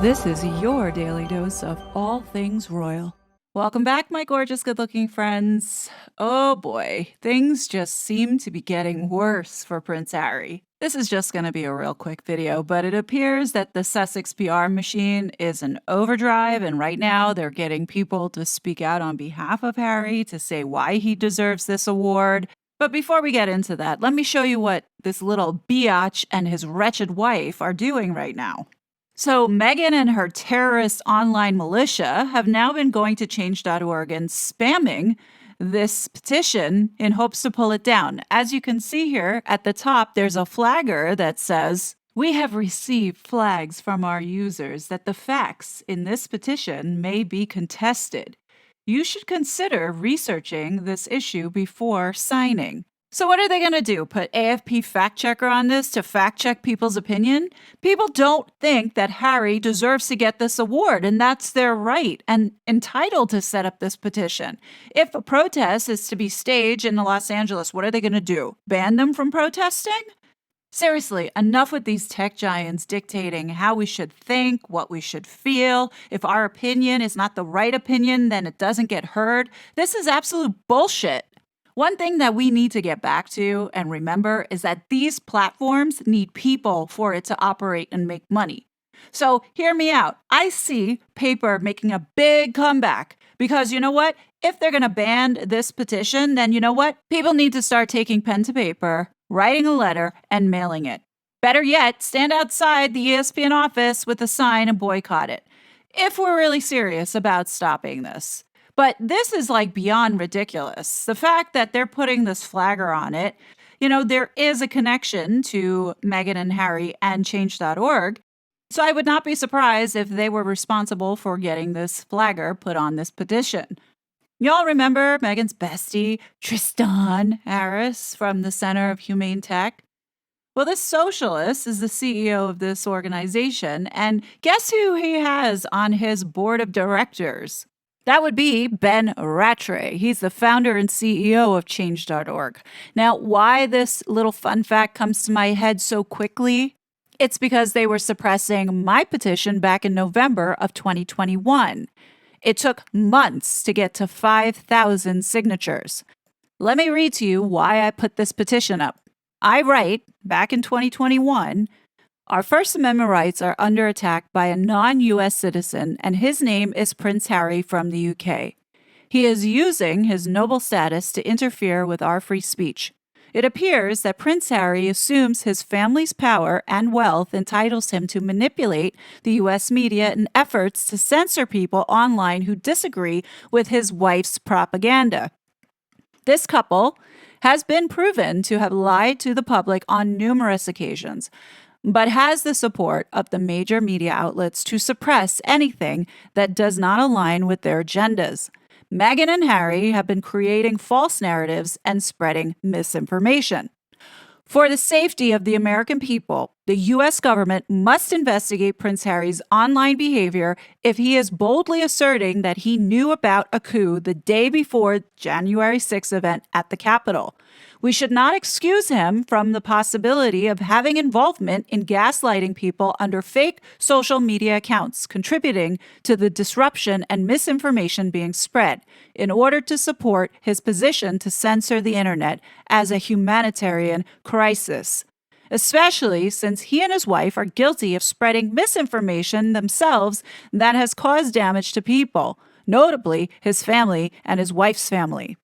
This is your daily dose of all things royal. Welcome back, my gorgeous, good-looking friends. Oh boy, things just seem to be getting worse for Prince Harry. This is just going to be a real quick video, but it appears that the Sussex PR machine is in overdrive, and right now they're getting people to speak out on behalf of Harry to say why he deserves this award. But before we get into that, let me show you what this little biatch and his wretched wife are doing right now. So Meghan and her terrorist online militia have now been going to change.org and spamming this petition in hopes to pull it down. As you can see here at the top, there's a flagger that says, "We have received flags from our users that the facts in this petition may be contested. You should consider researching this issue before signing." So what are they going to do? Put AFP fact checker on this to fact check people's opinion? People don't think that Harry deserves to get this award, and that's their right and entitled to set up this petition. If a protest is to be staged in Los Angeles, what are they going to do? Ban them from protesting? Seriously, enough with these tech giants dictating how we should think, what we should feel. If our opinion is not the right opinion, then it doesn't get heard. This is absolute bullshit. One thing that we need to get back to and remember is that these platforms need people for it to operate and make money. So hear me out. I see paper making a big comeback because you know what? If they're going to ban this petition, then you know what? People need to start taking pen to paper, writing a letter, and mailing it. Better yet, stand outside the ESPN office with a sign and boycott it. If we're really serious about stopping this. But this is like beyond ridiculous. The fact that they're putting this flagger on it, there is a connection to Meghan and Harry and change.org. So I would not be surprised if they were responsible for getting this flagger put on this petition. Y'all remember Meghan's bestie, Tristan Harris from the Center of Humane Tech? Well, this socialist is the CEO of this organization, and guess who he has on his board of directors? That would be Ben Rattray. He's the founder and CEO of change.org. Now, why this little fun fact comes to my head so quickly? It's because they were suppressing my petition back in November of 2021. It took months to get to 5,000 signatures. Let me read to you why I put this petition up. I write, back in 2021, "Our First Amendment rights are under attack by a non-U.S. citizen, and his name is Prince Harry from the UK. He is using his noble status to interfere with our free speech. It appears that Prince Harry assumes his family's power and wealth entitles him to manipulate the U.S. media in efforts to censor people online who disagree with his wife's propaganda. This couple has been proven to have lied to the public on numerous occasions, but has the support of the major media outlets to suppress anything that does not align with their agendas. Meghan and Harry have been creating false narratives and spreading misinformation. For the safety of the American people, the U.S. government must investigate Prince Harry's online behavior if he is boldly asserting that he knew about a coup the day before January 6th event at the Capitol. We should not excuse him from the possibility of having involvement in gaslighting people under fake social media accounts, contributing to the disruption and misinformation being spread in order to support his position to censor the internet as a humanitarian crisis, especially since he and his wife are guilty of spreading misinformation themselves that has caused damage to people, notably his family and his wife's family.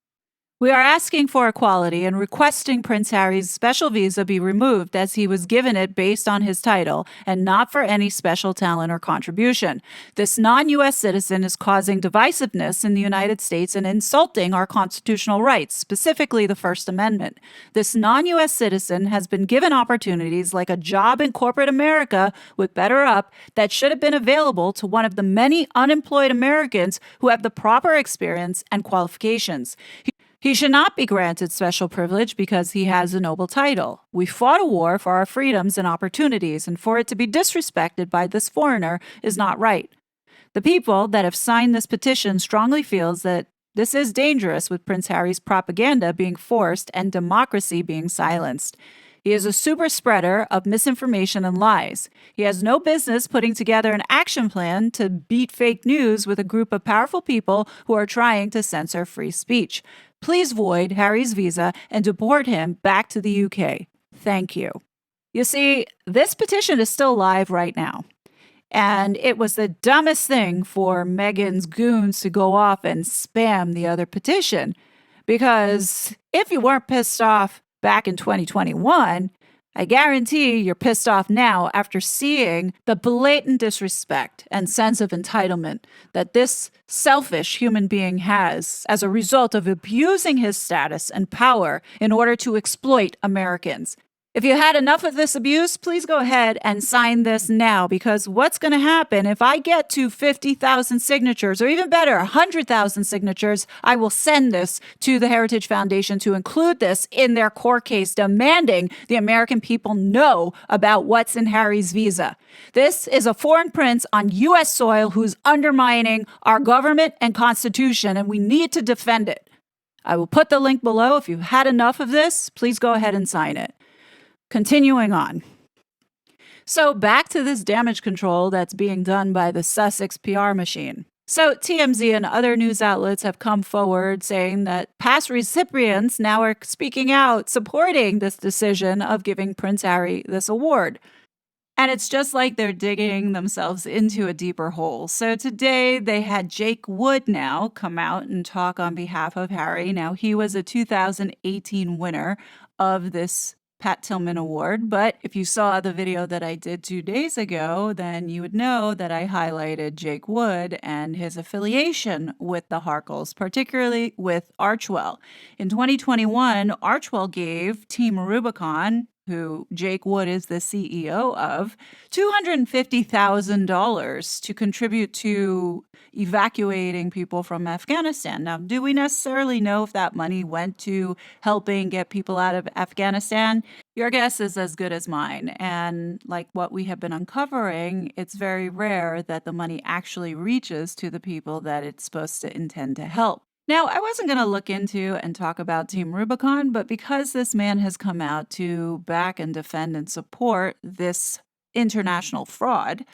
We are asking for equality and requesting Prince Harry's special visa be removed as he was given it based on his title and not for any special talent or contribution. This non-U.S. citizen is causing divisiveness in the United States and insulting our constitutional rights, specifically the First Amendment. This non-U.S. citizen has been given opportunities like a job in corporate America with BetterUp that should have been available to one of the many unemployed Americans who have the proper experience and qualifications. He should not be granted special privilege because he has a noble title. We fought a war for our freedoms and opportunities, and for it to be disrespected by this foreigner is not right. The people that have signed this petition strongly feels that this is dangerous with Prince Harry's propaganda being forced and democracy being silenced. He is a super spreader of misinformation and lies. He has no business putting together an action plan to beat fake news with a group of powerful people who are trying to censor free speech. Please void Harry's visa and deport him back to the UK. Thank you. You see, this petition is still live right now. And it was the dumbest thing for Meghan's goons to go off and spam the other petition. Because if you weren't pissed off back in 2021, I guarantee you're pissed off now after seeing the blatant disrespect and sense of entitlement that this selfish human being has as a result of abusing his status and power in order to exploit Americans. If you had enough of this abuse, please go ahead and sign this now, because what's going to happen if I get to 50,000 signatures, or even better, 100,000 signatures, I will send this to the Heritage Foundation to include this in their court case, demanding the American people know about what's in Harry's visa. This is a foreign prince on U.S. soil who's undermining our government and constitution, and we need to defend it. I will put the link below. If you've had enough of this, please go ahead and sign it. Continuing on. So back to this damage control that's being done by the Sussex PR machine. So TMZ and other news outlets have come forward saying that past recipients now are speaking out, supporting this decision of giving Prince Harry this award. And it's just like they're digging themselves into a deeper hole. So today they had Jake Wood now come out and talk on behalf of Harry. Now, he was a 2018 winner of this Pat Tillman Award, but if you saw the video that I did 2 days ago, then you would know that I highlighted Jake Wood and his affiliation with the Harkles, particularly with Archwell. In 2021, Archwell gave Team Rubicon, who Jake Wood is the CEO of, $250,000 to contribute to evacuating people from Afghanistan. Now, do we necessarily know if that money went to helping get people out of Afghanistan? Your guess is as good as mine. And like what we have been uncovering, it's very rare that the money actually reaches to the people that it's supposed to intend to help. Now, I wasn't going to look into and talk about Team Rubicon, but because this man has come out to back and defend and support this international fraud,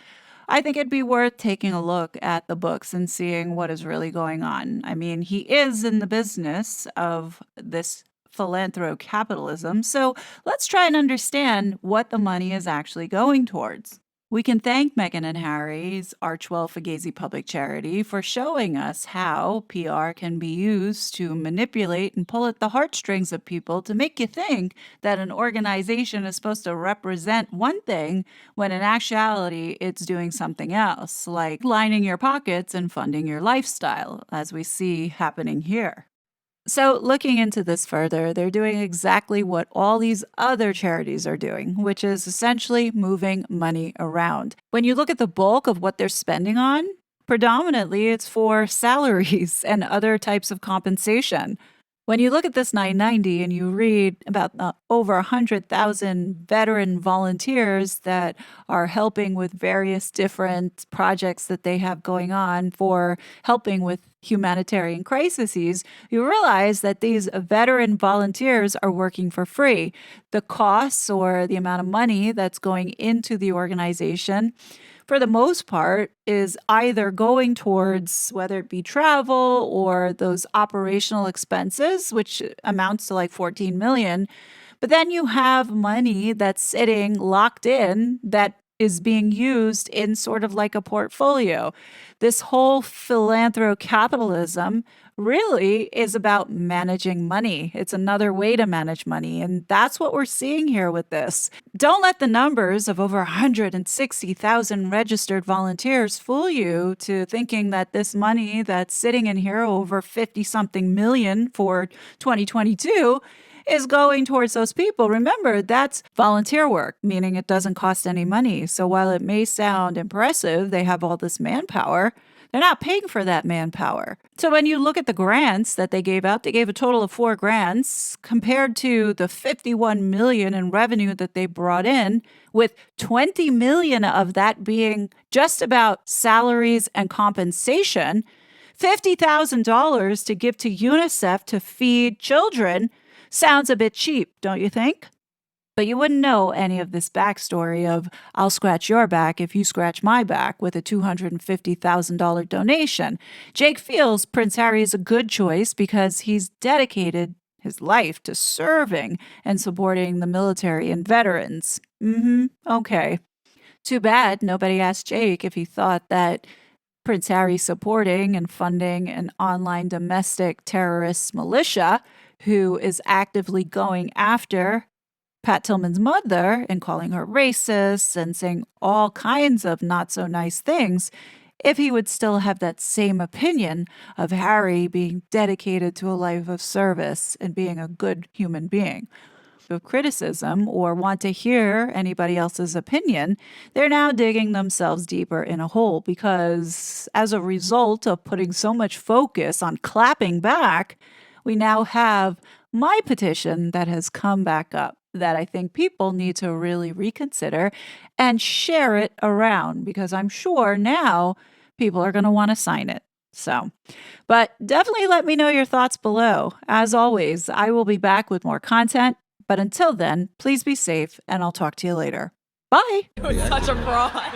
I think it'd be worth taking a look at the books and seeing what is really going on. I mean, he is in the business of this philanthrocapitalism, so let's try and understand what the money is actually going towards. We can thank Meghan and Harry's Archwell Fugazi Public Charity for showing us how PR can be used to manipulate and pull at the heartstrings of people to make you think that an organization is supposed to represent one thing when in actuality it's doing something else, like lining your pockets and funding your lifestyle, as we see happening here. So, looking into this further, they're doing exactly what all these other charities are doing, which is essentially moving money around. When you look at the bulk of what they're spending on, predominantly it's for salaries and other types of compensation. When you look at this 990 and you read about over 100,000 veteran volunteers that are helping with various different projects that they have going on for helping with humanitarian crises, you realize that these veteran volunteers are working for free. The costs or the amount of money that's going into the organization, for the most part, is either going towards whether it be travel or those operational expenses, which amounts to like 14 million. But then you have money that's sitting locked in that is being used in sort of like a portfolio. This whole philanthrocapitalism really is about managing money. It's another way to manage money. And that's what we're seeing here with this. Don't let the numbers of over 160,000 registered volunteers fool you to thinking that this money that's sitting in here, over 50 something million for 2022, is going towards those people. Remember, that's volunteer work, meaning it doesn't cost any money. So while it may sound impressive, they have all this manpower, they're not paying for that manpower. So when you look at the grants that they gave out, they gave a total of 4 grants compared to the 51 million in revenue that they brought in, with 20 million of that being just about salaries and compensation. $50,000 to give to UNICEF to feed children sounds a bit cheap, don't you think? But you wouldn't know any of this backstory of I'll scratch your back if you scratch my back with a $250,000 donation. Jake feels Prince Harry is a good choice because he's dedicated his life to serving and supporting the military and veterans. Okay. Too bad nobody asked Jake if he thought that Prince Harry supporting and funding an online domestic terrorist militia who is actively going after Pat Tillman's mother and calling her racist and saying all kinds of not so nice things, if he would still have that same opinion of Harry being dedicated to a life of service and being a good human being. Of criticism or want to hear anybody else's opinion, they're now digging themselves deeper in a hole because, as a result of putting so much focus on clapping back, we now have my petition that has come back up that I think people need to really reconsider and share it around because I'm sure now people are going to want to sign it. So, but definitely let me know your thoughts below. As always, I will be back with more content. But until then, please be safe, and I'll talk to you later. Bye. Such a fraud.